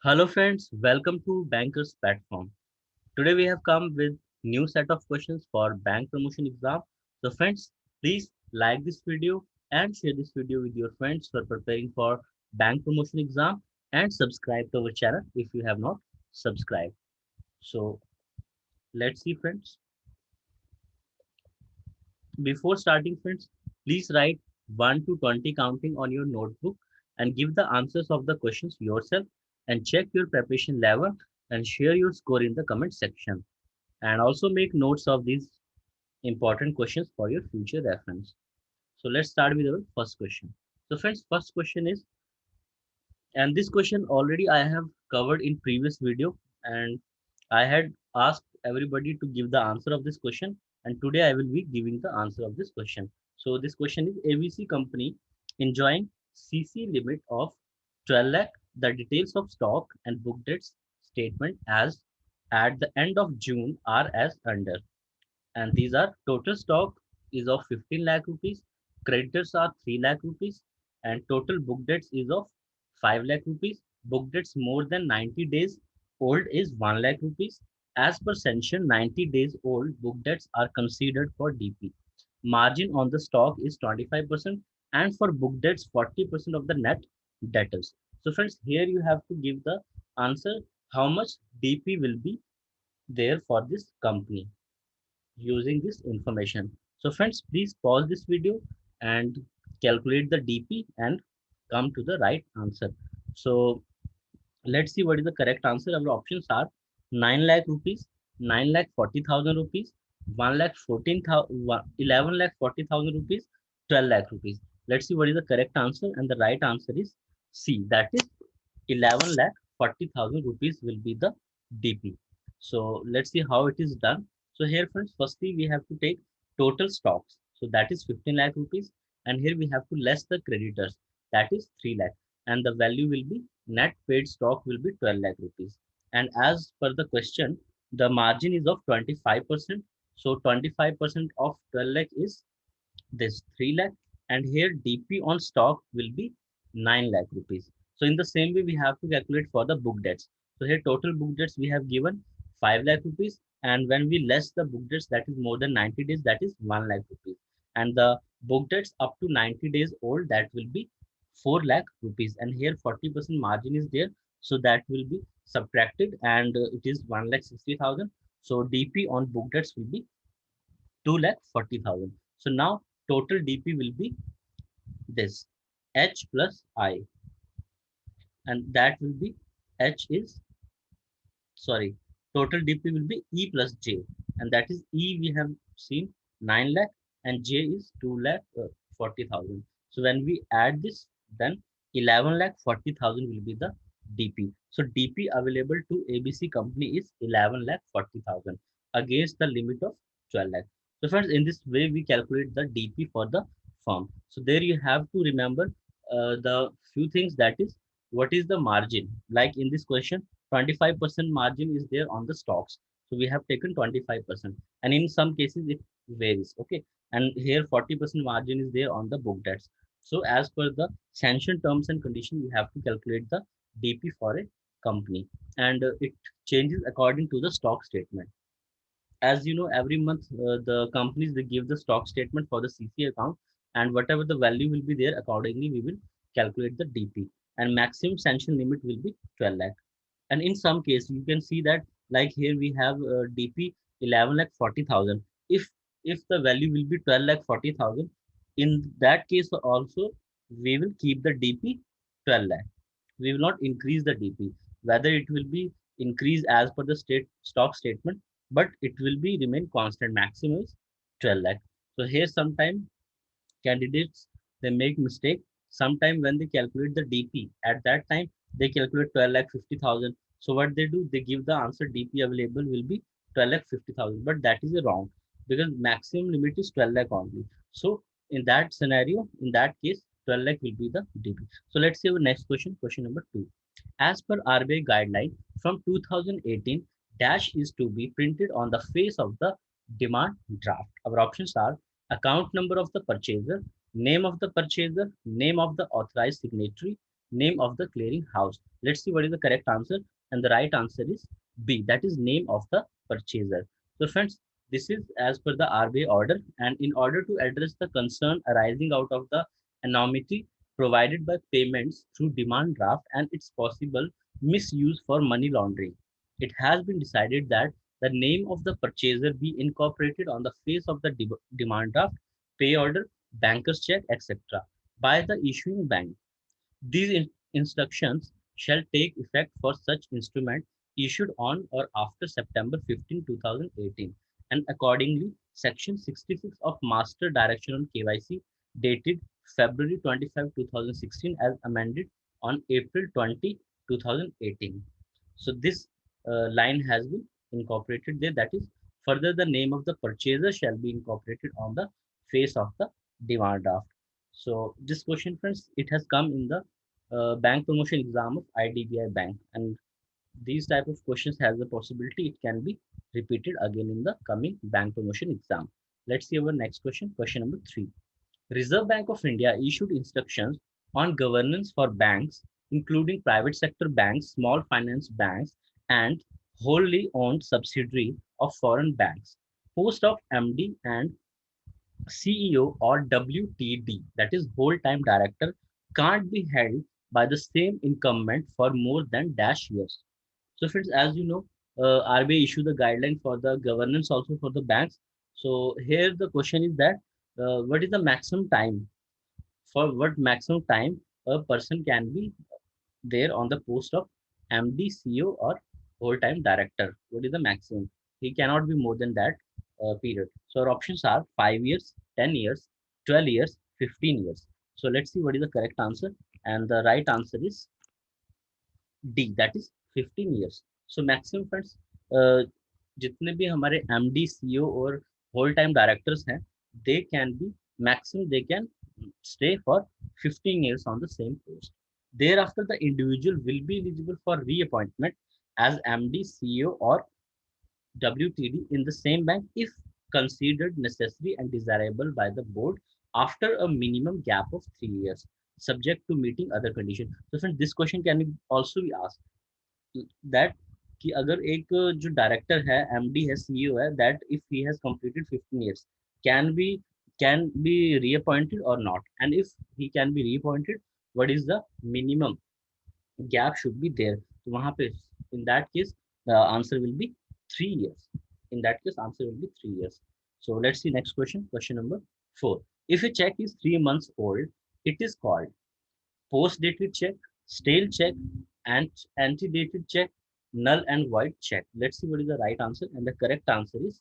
Hello friends, welcome to Bankers Platform. Today we have come with new set of questions for bank promotion exam. So friends, please like this video and share this video with your friends who are preparing for bank promotion exam and subscribe to our channel if you have not subscribed. So let's see friends. Before starting friends, please write 1 to 20 counting on your notebook and give the answers of the questions yourself and check your preparation level and share your score in the comment section. And also make notes of these important questions for your future reference. So let's start with our first question. So friends, first question is, and this question already I have covered in previous video, and I had asked everybody to give the answer of this question, and today I will be giving the answer of this question. So this question is ABC company enjoying CC limit of 12 lakh. The details of stock and book dates statement as at the end of June are as under, and these are total stock is of 15 lakh rupees, creditors are 3 lakh rupees, and total book debts is of 5 lakh rupees. Book debts more than 90 days old is 1 lakh rupees. As per sanction, 90 days old book debts are considered for DP. Margin on the stock is 25%, and for book debts 40% of the net debtors. So friends, here you have to give the answer how much DP will be there for this company using this information. So friends, please pause this video and calculate the DP and come to the right answer. So let's see what is the correct answer. Our options are 9 lakh rupees, 9 lakh 40,000 rupees, 1 lakh 14,000, 11 lakh 40,000 rupees, 12 lakh rupees. Let's see what is the correct answer, and the right answer is C. That is 11 lakh 40,000 rupees will be the DP. So let's see how it is done. So here friends, firstly we have to take total stocks. So that is 15 lakh rupees, and here we have to less the creditors. That is 3 lakh, and the value will be net paid stock will be 12 lakh rupees. And as per the question, the margin is of 25%. So 25% of 12 lakh is this 3 lakh, and here DP on stock will be 9 lakh rupees. So in the same way, we have to calculate for the book debts. So here total book debts we have given 5 lakh rupees, and when we less the book debts that is more than 90 days, that is 1 lakh rupees. And the book debts up to 90 days old, that will be 4 lakh rupees. And here 40% margin is there, so that will be subtracted, and it is 1 lakh 60,000. So DP on book debts will be 2 lakh 40,000. So now total DP will be this H plus I, and that will be H is, sorry, total DP will be E plus J, and that is E we have seen 9 lakh, and J is 2 lakh 40,000. So when we add this, then 11 lakh 40,000 will be the DP. So DP available to ABC company is 11 lakh 40,000 against the limit of 12 lakh. So friends, in this way we calculate the DP for the firm. So there you have to remember the few things, that is what is the margin. Like in this question, 25% margin is there on the stocks. So we have taken 25%, and in some cases it varies. Okay. And here 40% margin is there on the book debts. So as per the sanction terms and condition, we have to calculate the DP for a company, and it changes according to the stock statement. As you know, every month the companies they give the stock statement for the CC account, and whatever the value will be there, accordingly we will calculate the DP, and maximum sanction limit will be 12 lakh. And in some case you can see that, like here we have DP 11 lakh 40,000. If the value will be 12 lakh 40,000, in that case also we will keep the DP 12 lakh. We will not increase the DP, whether it will be increased as per the state stock statement, but it will be remain constant. Maximum is 12 lakh. So here sometime candidates they make mistake. Sometime when they calculate the DP, at that time they calculate 12 lakh 50,000. So what they do, they give the answer DP available will be 12 lakh 50,000, but that is a wrong, because maximum limit is 12 lakh only. So in that scenario, in that case, 12 lakh will be the DP. So let's see our next question, question number 2. As per RBI guideline from 2018, dash is to be printed on the face of the demand draft. Our options are account number of the purchaser, name of the purchaser, name of the authorized signatory, name of the clearing house. Let's see what is the correct answer. And the right answer is B, that is name of the purchaser. So friends, this is as per the RBI order, and in order to address the concern arising out of the anonymity provided by payments through demand draft and its possible misuse for money laundering, it has been decided that the name of the purchaser be incorporated on the face of the demand draft, pay order, banker's check, etc. by the issuing bank. These instructions shall take effect for such instrument issued on or after September 15, 2018, and accordingly, Section 66 of Master Direction on KYC dated February 25, 2016 as amended on April 20, 2018. So this line has been incorporated there. That is, further the name of the purchaser shall be incorporated on the face of the demand draft. So this question, friends, it has come in the bank promotion exam of IDBI Bank, and these type of questions has the possibility it can be repeated again in the coming bank promotion exam. Let's see our next question, question number 3. Reserve Bank of India issued instructions on governance for banks, including private sector banks, small finance banks, and wholly owned subsidiary of foreign banks. Post of MD and CEO or WTD, that is whole time director, can't be held by the same incumbent for more than dash years. So, friends, as you know, RBI issued the guideline for the governance also for the banks. So, here the question is that what is the maximum time, for what maximum time a person can be there on the post of MD, CEO, or whole-time director? What is the maximum? He cannot be more than that period. So our options are 5 years, 10 years, 12 years, 15 years. So let's see what is the correct answer. And the right answer is D, that is 15 years. So maximum friends, जितने भी हमारे MD, CEO और whole time directors हैं, they can be maximum, they can stay for 15 years on the same post. Thereafter, the individual will be eligible for reappointment as MD, CEO, or WTD in the same bank if considered necessary and desirable by the board after a minimum gap of 3 years, subject to meeting other conditions. So, friends, this question can also be asked that कि अगर एक जो director है, MD है, CEO है, that if he has completed 15 years can be can be reappointed or not, and if he can be reappointed, what is the minimum gap should be there. तो वहां पे in that case the answer will be 3 years. In that case answer will be 3 years. So let's see next question, question number 4. If a check is 3 months old, it is called post-dated check, stale check, and antedated check, null and void check. Let's see what is the right answer, and the correct answer is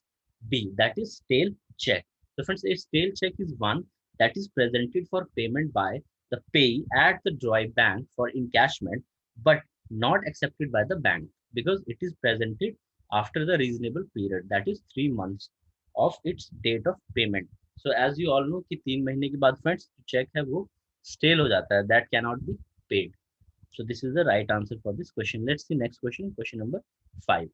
B, that is stale check. So friends, a stale check is one that is presented for payment by the payee at the dry bank for encashment, but not accepted by the bank because it is presented after the reasonable period, that is 3 months of its date of payment. So as you all know कि 3 महीने के बाद friends check है वो stale हो जाता है, that cannot be paid. So this is the right answer for this question. Let's see next question, question number 5.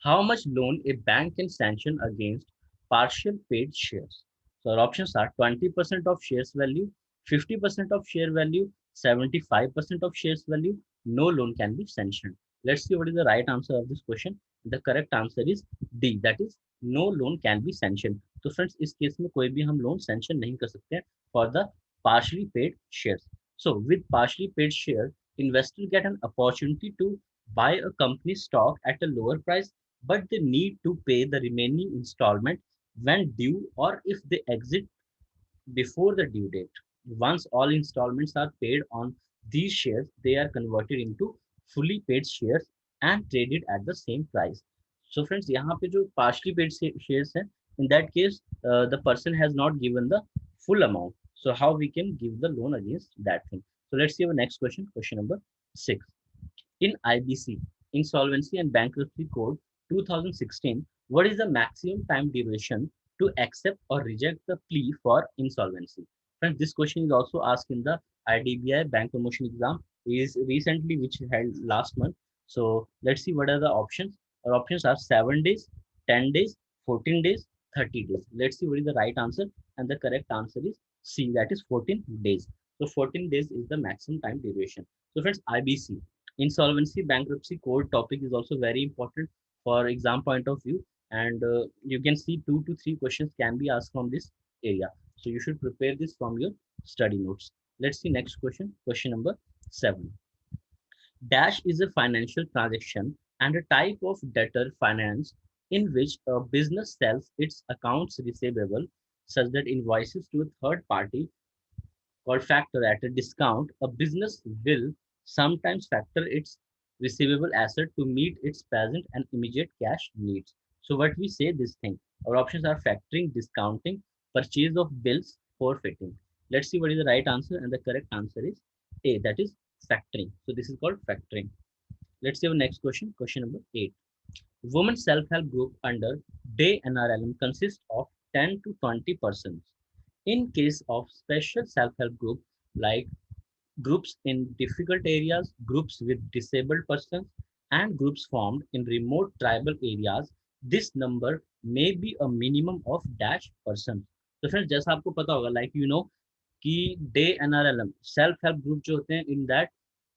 How much loan a bank can sanction against partial paid shares? So our options are 20% of shares value, 50% of share value, 75% of shares value. No loan can be sanctioned. Let's see what is the right answer of this question. The correct answer is D, that is no loan can be sanctioned. तो friends इस case में कोई भी हम loan sanction नहीं कर सकते for the partially paid shares. So with partially paid share, investors get an opportunity to buy a company stock at a lower price, but they need to pay the remaining installment when due or if they exit before the due date. Once all installments are paid on these shares, they are converted into fully paid shares and traded at the same price. So friends, यहाँ पे जो partially paid shares हैं, in that case, the person has not given the full amount. So how we can give the loan against that thing? So let's see our next question, question number 6. In IBC, Insolvency and Bankruptcy Code 2016, what is the maximum time duration to accept or reject the plea for insolvency? Friends, this question is also asked in the IDBI Bank Promotion exam, is recently which held last month. So let's see what are the options. Our options are 7 days, 10 days, 14 days, 30 days. Let's see what is the right answer, and the correct answer is C, that is 14 days. So 14 days is the maximum time duration. So friends, IBC, insolvency bankruptcy code topic is also very important for exam point of view. And you can see 2 to 3 questions can be asked from this area. So you should prepare this from your study notes. Let's see next question. Question number 7. Dash is a financial transaction and a type of debtor finance in which a business sells its accounts receivable such that invoices to a third party called factor at a discount. A business will sometimes factor its receivable asset to meet its present and immediate cash needs. So what we say this thing, our options are factoring, discounting, purchase of bills, forfeiting. Let's see what is the right answer, and the correct answer is A, that is factoring. So this is called factoring. Let's see our next question, question number 8. Women self-help group under Day NRLM consists of 10 to 20 persons. In case of special self-help group like groups in difficult areas, groups with disabled persons, and groups formed in remote tribal areas, this number may be a minimum of dash persons. तो friends जैसा आपको पता होगा like you know कि the NRLM self help group जो होते हैं in that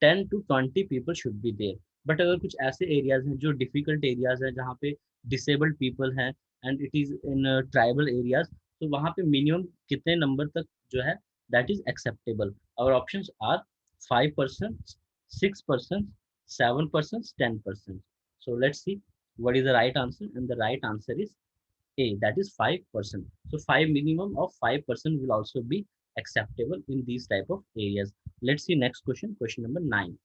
10 to 20 people should be there. But अगर कुछ ऐसे एरियाज हैं जो डिफिकल्ट एरियाज हैं जहाँ पे डिसेबल्ड पीपल हैं and it is in tribal areas, तो वहाँ पे मिनिमम कितने नंबर तक जो है that is acceptable. Our options are 5%, 6%, 7%, 10%. So let's see what is the right answer. And the right answer is A, that is 5%. So 5 minimum of 5% will also be acceptable in these type of areas. Let's see next question, question number 9.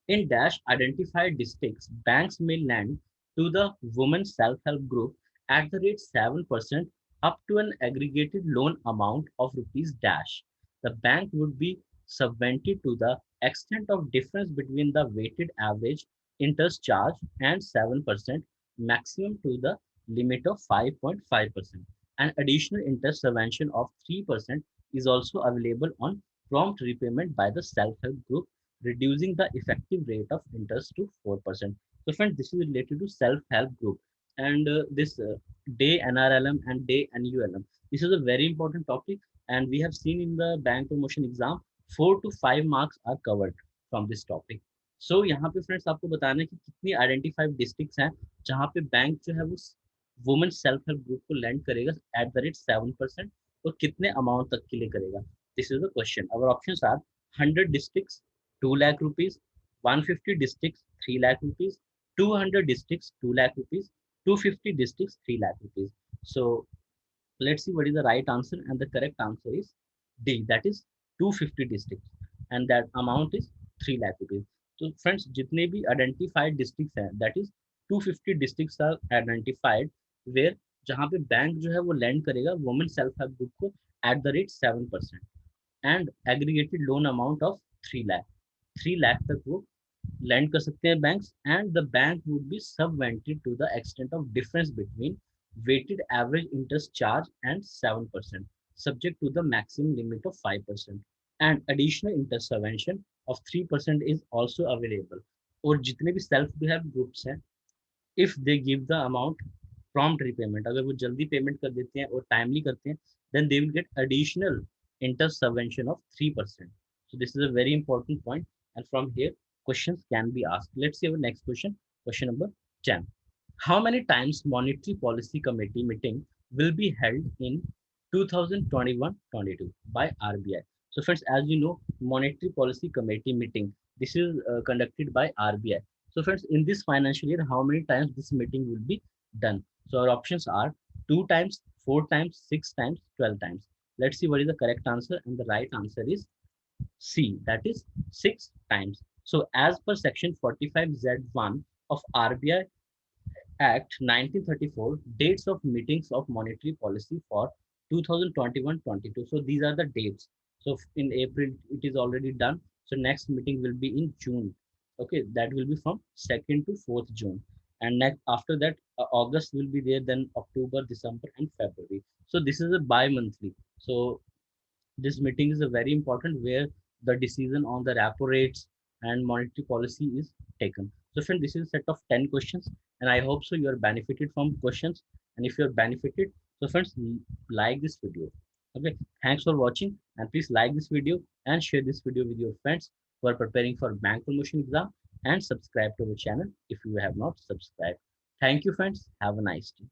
In dash identified districts, banks may lend to the women self-help group at the rate 7% up to an aggregated loan amount of rupees dash. The bank would be subvented to the extent of difference between the weighted average interest charge and 7% maximum to the limit of 5.5%. An additional interest subvention of 3% is also available on prompt repayment by the self-help group, reducing the effective rate of interest to 4%. So friends, this is related to self-help group. And this day NRLM and day NULM. This is a very important topic, and we have seen in the bank promotion exam 4 to 5 marks are covered from this topic. So यहाँ पे friends आपको बताना है कि कितनी identified districts हैं जहाँ पे बैंक जो है वो वुमेन सेल्फ हेल्प ग्रुप को लैंड करेगा एट द रेट 7% और कितने अमाउंट तक के लिए करेगा. This is the question. Our options are 100 districts 2 lakh rupees, 150 districts 3 lakh rupees, 200 districts 2 lakh rupees, 250 districts 3 lakh rupees. So let's see what is the right answer, and the correct answer is D, that is 250 districts, and that amount is 3 lakh rupees. So friends, जितने भी identified districts हैं, that is 250 districts are identified where जहाँ पे bank जो है वो lend करेगा women self help group को at the rate 7% and aggregated loan amount of 3 lakh. 3 lakh तक वो lend कर सकते हैं banks, and the bank would be subvented to the extent of difference between weighted average interest charge and 7%, subject to the maximum limit of 5%. And additional interest subvention of 3% is also available. और जितने भी self help groups हैं, if they give the amount prompt repayment, अगर वो जल्दी payment कर देते हैं और टाइमली करते हैं, then they will get additional interest subvention of 3%. So this is a very important point, and from here questions can be asked. Let's see our next question, question number 10. How many times monetary policy committee meeting will be held in 2021-22 by RBI? So friends, as you know, monetary policy committee meeting, this is conducted by RBI. So friends, in this financial year, how many times this meeting will be done? So our options are 2 times, 4 times, 6 times, 12 times. Let's see what is the correct answer, and the right answer is C, that is 6 times. So as per section 45Z1 of RBI Act 1934, dates of meetings of monetary policy for 2021-22. So these are the dates. So in April it is already done. So next meeting will be in June. Okay, that will be from 2nd to 4th June. And next after that August will be there, then October, December, and February. So this is a bi-monthly. So this meeting is a very important where the decision on the repo rates and monetary policy is taken. So friend, this is a set of 10 questions, and I hope so you are benefited from questions. And if you are benefited, so friends, like this video. Okay, thanks for watching, and please like this video and share this video with your friends who are preparing for bank promotion exam, and subscribe to the channel if you have not subscribed. Thank you friends. Have a nice day.